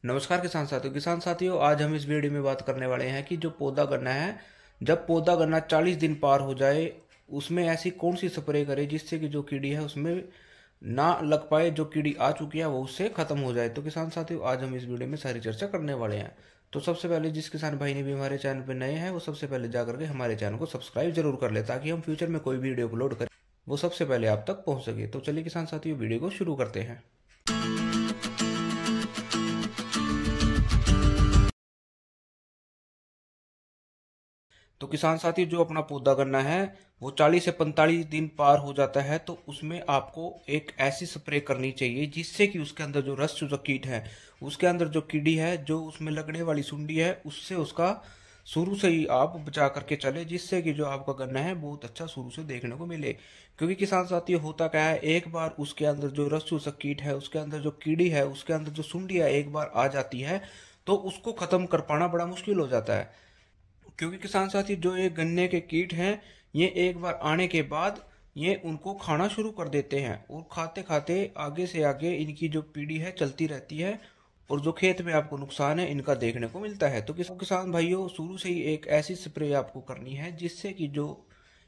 नमस्कार किसान साथियों, आज हम इस वीडियो में बात करने वाले हैं कि जो पौधा गन्ना है, जब पौधा गन्ना 40 दिन पार हो जाए, उसमें ऐसी कौन सी स्प्रे करें जिससे कि जो कीड़ी है उसमें ना लग पाए, जो कीड़ी आ चुकी है वो उससे खत्म हो जाए। तो किसान साथियों, आज हम इस वीडियो में सारी चर्चा करने वाले हैं। तो सबसे पहले जिस किसान भाई ने भी हमारे चैनल पर नए हैं, वो सबसे पहले जा करके हमारे चैनल को सब्सक्राइब जरूर कर ले, ताकि हम फ्यूचर में कोई वीडियो अपलोड करें वो सबसे पहले आप तक पहुंच सके। तो चलिए किसान साथियों, वीडियो को शुरू करते हैं। तो किसान साथी, जो अपना पौधा गन्ना है वो 40 से 45 दिन पार हो जाता है, तो उसमें आपको एक ऐसी स्प्रे करनी चाहिए जिससे कि उसके अंदर जो रस चूसक कीट है, उसके अंदर जो कीड़ी है, जो उसमें लगने वाली सुंडी है, उससे उसका शुरू से ही आप बचा करके चले, जिससे कि जो आपका गन्ना है बहुत अच्छा शुरू से देखने को मिले। क्योंकि किसान साथी, होता क्या है, एक बार उसके अंदर जो रस चूसक कीट है, उसके अंदर जो कीड़ी है, उसके अंदर जो सुंडी है, एक बार आ जाती है तो उसको खत्म कर पाना बड़ा मुश्किल हो जाता है। क्योंकि किसान साथी, जो ये गन्ने के कीट हैं, ये एक बार आने के बाद ये उनको खाना शुरू कर देते हैं, और खाते खाते आगे से आगे इनकी जो पीढ़ी है चलती रहती है, और जो खेत में आपको नुकसान है इनका देखने को मिलता है। तो किसान भाइयों, शुरू से ही एक ऐसी स्प्रे आपको करनी है जिससे कि जो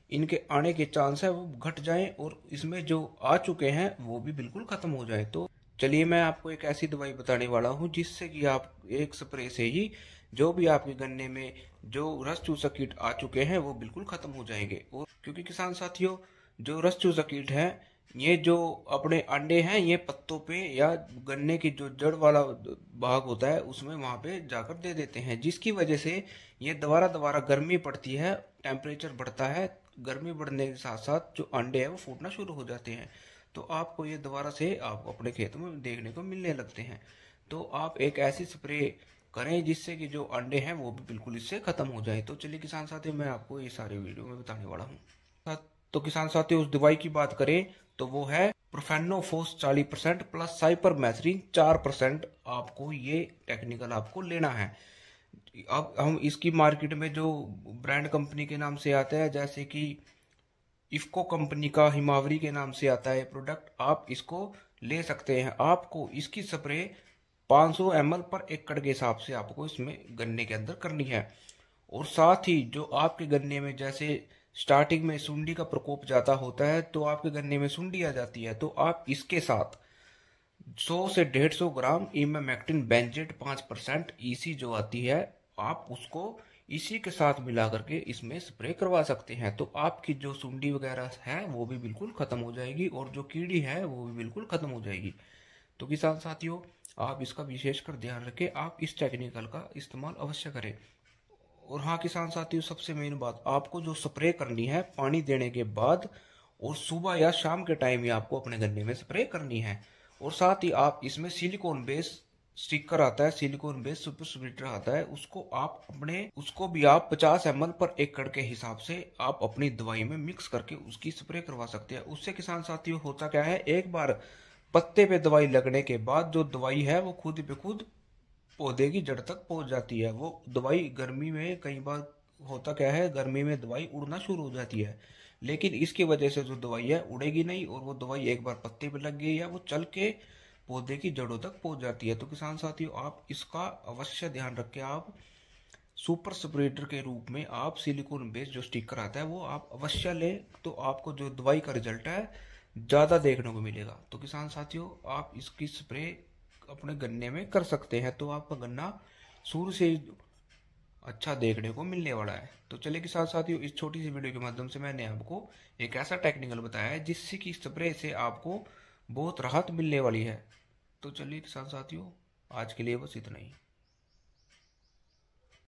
इनके आने के चांस है वो घट जाएं, और इसमें जो आ चुके हैं वो भी बिल्कुल खत्म हो जाए। तो चलिए, मैं आपको एक ऐसी दवाई बताने वाला हूँ जिससे कि आप एक स्प्रे से ही जो भी आपके गन्ने में जो रस चूसक कीट आ चुके हैं वो बिल्कुल खत्म हो जाएंगे। और क्योंकि किसान साथियों, जो रस चूसक कीट है, ये जो अपने अंडे हैं ये पत्तों पे या गन्ने की जो जड़ वाला भाग होता है उसमें वहां पे जाकर दे देते हैं, जिसकी वजह से ये दोबारा दोबारा गर्मी पड़ती है, टेम्परेचर बढ़ता है, गर्मी बढ़ने के साथ साथ जो अंडे हैं वो फूटना शुरू हो जाते हैं। तो आपको ये दोबारा से आप अपने खेत में देखने को मिलने लगते हैं। तो आप एक ऐसी स्प्रे करें जिससे कि जो अंडे हैं वो भी बिल्कुल इससे खत्म हो जाए। तो चलिए किसान साथियों, मैं आपको ये सारे वीडियो में बताने वाला हूँ। तो किसान साथियों, उस दवाई की बात करें तो वो है प्रोफेनोफोस 40% प्लस साइपरमेथ्रिन 4%। आपको ये टेक्निकल आपको लेना है। अब हम इसकी मार्केट में जो ब्रांड कंपनी के नाम से आता है, जैसे कि इफ्को कंपनी का हिमावरी के नाम से आता है प्रोडक्ट, आप इसको ले सकते हैं। आपको इसकी स्प्रे 500 ml पर एकड़ के हिसाब से आपको इसमें गन्ने के अंदर करनी है। और साथ ही जो आपके गन्ने में जैसे स्टार्टिंग में सुंडी का प्रकोप ज्यादा होता है, तो आपके गन्ने में सुंडी आ जाती है, तो आप इसके साथ 100 से 150 ग्राम इमामेक्टिन बेंजेट 5% ईसी जो आती है, आप उसको इसी के साथ मिला करके इसमें स्प्रे करवा सकते हैं। तो आपकी जो सुंडी वगैरह है वो भी बिल्कुल खत्म हो जाएगी, और जो कीड़ी है वो भी बिल्कुल खत्म हो जाएगी। तो किसान साथियों, आप इसका विशेषकर ध्यान रखें, आप इस टेक्निकल का इस्तेमाल अवश्य करें। और हाँ किसान साथियों, सबसे मेन बात, आपको जो स्प्रे करनी है पानी देने के बाद, और सुबह या शाम के टाइम ही आपको अपने गन्ने में स्प्रे करनी है। और साथ ही आप इसमें सिलिकॉन बेस स्टिकर आता है, सिलिकॉन बेस सुपर स्प्रेडर आता है, उसको भी आप 50 ml पर एकड़ के हिसाब से आप अपनी दवाई में मिक्स करके उसकी स्प्रे करवा सकते हैं। उससे किसान साथियों होता क्या है, एक बार पत्ते पे दवाई लगने के बाद जो दवाई है वो खुद पे खुद पौधे की जड़ तक पहुंच जाती है। वो दवाई गर्मी में कई बार होता क्या है, गर्मी में दवाई उड़ना शुरू हो जाती है, लेकिन इसकी वजह से जो दवाई है उड़ेगी नहीं, और वो दवाई एक बार पत्ते पे लग गई है वो चल के पौधे की जड़ों तक पहुंच जाती है। तो किसान साथियों, आप इसका अवश्य ध्यान रखें। आप सुपर स्प्रेडर के रूप में आप सिलिकॉन बेस्ड जो स्टिकर आता है वो आप अवश्य लें, तो आपको जो दवाई का रिजल्ट है ज्यादा देखने को मिलेगा। तो किसान साथियों, आप इसकी स्प्रे अपने गन्ने में कर सकते हैं, तो आपका गन्ना शुरू से ही अच्छा देखने को मिलने वाला है। तो चलिए किसान साथियों, इस छोटी सी वीडियो के माध्यम से मैंने आपको एक ऐसा टेक्निकल बताया है जिससे कि स्प्रे से आपको बहुत राहत मिलने वाली है। तो चलिए किसान साथियों, आज के लिए बस इतना ही।